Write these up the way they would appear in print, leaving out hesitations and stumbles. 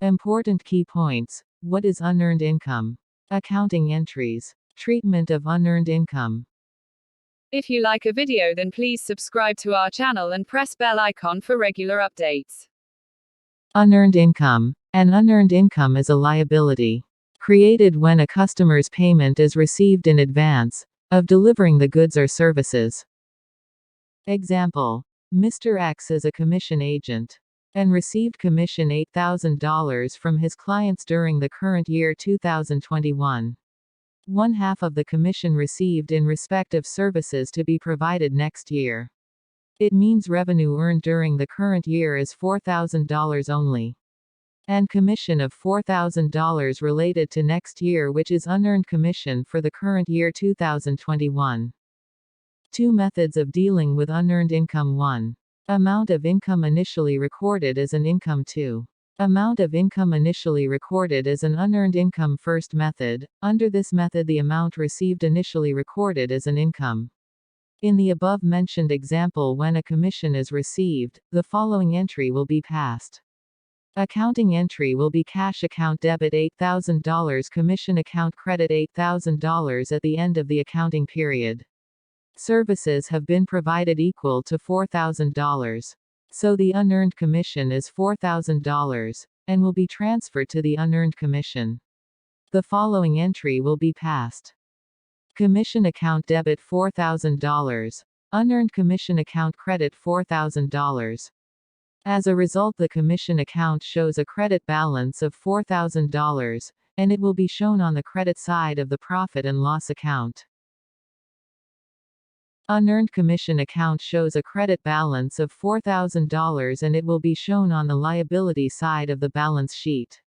Important key points. What is unearned income? Accounting entries. Treatment of unearned income. If you like a video, then please subscribe to our channel and press bell icon for regular updates. Unearned income. An unearned income is a liability created when a customer's payment is received in advance of delivering the goods or services. Example: Mr. X is a commission agent and received commission $8,000 from his clients during the current year 2021. One half of the commission received in respect of services to be provided next year. It means revenue earned during the current year is $4,000 only, and commission of $4,000 related to next year, which is unearned commission for the current year 2021. Two methods of dealing with unearned income. 1. Amount of income initially recorded as an income. 2. Amount of income initially recorded as an unearned income. First method. Under this method, the amount received initially recorded as an income. In the above-mentioned example, when a commission is received, the following entry will be passed. Accounting entry will be cash account debit $8,000, commission account credit $8,000 at the end of the accounting period. Services have been provided equal to $4,000. So the unearned commission is $4,000, and will be transferred to the unearned commission. The following entry will be passed. Commission account debit $4,000. Unearned commission account credit $4,000. As a result, the commission account shows a credit balance of $4,000, and it will be shown on the credit side of the profit and loss account. Unearned commission account shows a credit balance of $4,000, and it will be shown on the liability side of the balance sheet.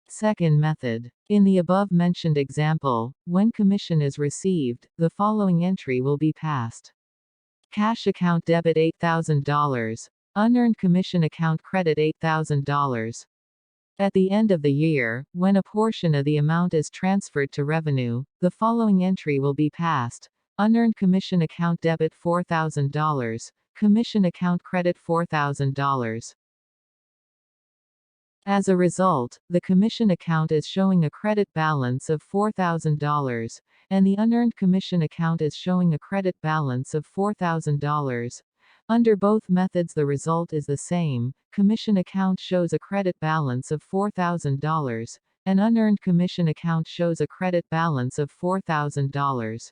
Second method. In the above-mentioned example, when commission is received, the following entry will be passed. Cash account debit $8,000. Unearned commission account credit $8,000. At the end of the year, when a portion of the amount is transferred to revenue, the following entry will be passed. Unearned commission account debit $4,000. Commission account credit $4,000. As a result, the commission account is showing a credit balance of $4,000, and the unearned commission account is showing a credit balance of $4,000. Under both methods, the result is the same. Commission account shows a credit balance of $4,000, and unearned commission account shows a credit balance of $4,000.